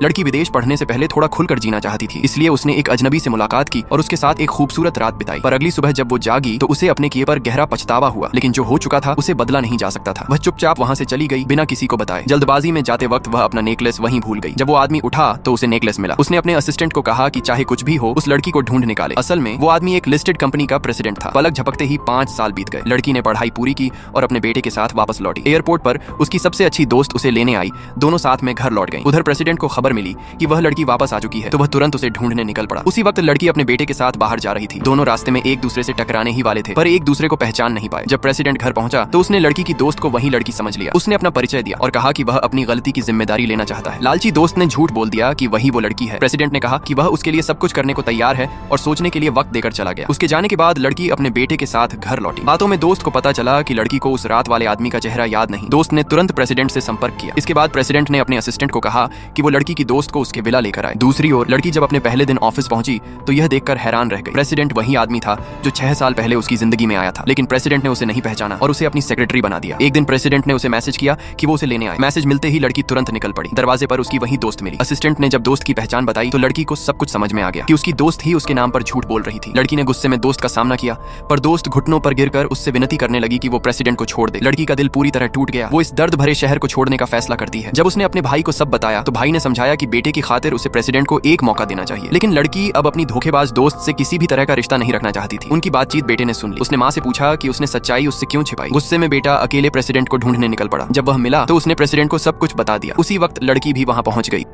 लड़की विदेश पढ़ने से पहले थोड़ा खुलकर जीना चाहती थी, इसलिए उसने एक अजनबी से मुलाकात की और उसके साथ एक खूबसूरत रात बिताई। पर अगली सुबह जब वो जागी तो उसे अपने किए पर गहरा पछतावा हुआ, लेकिन जो हो चुका था उसे बदला नहीं जा सकता था। वह चुपचाप वहाँ से चली गई बिना किसी को बताए। जल्दबाजी में जाते वक्त वह अपना नेकलेस वहीं भूल गई। जब वो आदमी उठा तो उसे नेकलेस मिला। उसने अपने असिस्टेंट को कहा कि चाहे कुछ भी हो उस लड़की को ढूंढ निकाले। असल में वो आदमी एक लिस्टेड कंपनी का प्रेसिडेंट था। पलक झपकते ही 5 साल बीत गए। लड़की ने पढ़ाई पूरी की और अपने बेटे के साथ वापस लौटी। एयरपोर्ट पर उसकी सबसे अच्छी दोस्त उसे लेने आई। दोनों साथ में घर लौट गई। उधर प्रेसिडेंट को खबर मिली कि वह लड़की वापस आ चुकी है, तो वह तुरंत उसे ढूंढने निकल पड़ा। उसी वक्त लड़की अपने बेटे के साथ बाहर जा रही थी। दोनों रास्ते में एक दूसरे से टकराने ही वाले थे, पर एक दूसरे को पहचान नहीं पाए। जब प्रेसिडेंट घर पहुंचा तो उसने लड़की की दोस्त को वही लड़की समझ लिया। उसने अपना परिचय दिया और कहा कि वह अपनी गलती की जिम्मेदारी लेना चाहता है। लालची दोस्त ने झूठ बोल दिया कि वही वो लड़की है। प्रेसिडेंट ने कहा कि वह उसके लिए सब कुछ करने को तैयार है और सोचने के लिए वक्त देकर चला गया। उसके जाने के बाद लड़की अपने बेटे के साथ घर लौटी। बातों में दोस्त को पता चला कि लड़की को उस रात वाले आदमी का चेहरा याद नहीं। दोस्त ने तुरंत प्रेसिडेंट से संपर्क किया। इसके बाद प्रेसिडेंट ने अपने असिस्टेंट को कहा कि वो लड़की की दोस्त को उसके विला लेकर आए। दूसरी ओर लड़की जब अपने पहले दिन ऑफिस पहुंची तो यह देखकर हैरान रह गई। प्रेसिडेंट वही आदमी था जो 6 साल पहले उसकी जिंदगी में आया था, लेकिन प्रेसिडेंट ने उसे नहीं पहचाना और उसे अपनी सेक्रेटरी बना दिया। एक दिन प्रेसिडेंट ने उसे मैसेज किया कि वो उसे लेने आए। मैसेज मिलते ही लड़की तुरंत निकल पड़ी। दरवाजे पर उसकी वही दोस्त मिली। असिस्टेंट ने जब दोस्त की पहचान बताई तो लड़की को सब कुछ समझ में आ गया कि उसकी दोस्त ही उसके नाम पर झूठ बोल रही थी। लड़की ने गुस्से में दोस्त का सामना किया, पर दोस्त घुटनों पर गिरकर उससे विनती करने लगी कि वो प्रेसिडेंट को छोड़ दे। लड़की का दिल पूरी तरह टूट गया। वो इस दर्द भरे शहर को छोड़ने का फैसला करती है। जब उसने अपने भाई को सब बताया तो भाई ने समझाया कि बेटे की खातिर उसे प्रेसिडेंट को एक मौका देना चाहिए, लेकिन लड़की अब अपनी धोखेबाज दोस्त से किसी भी तरह का रिश्ता नहीं रखना चाहती थी। उनकी बातचीत बेटे ने सुन ली। उसने माँ से पूछा कि उसने सच्चाई उससे क्यों छिपाई। गुस्से में बेटा अकेले प्रेसिडेंट को ढूंढने निकल पड़ा। जब वह मिला तो उसने प्रेसिडेंट को सब कुछ बता दिया। उसी वक्त लड़की भी वहां पहुंच गई।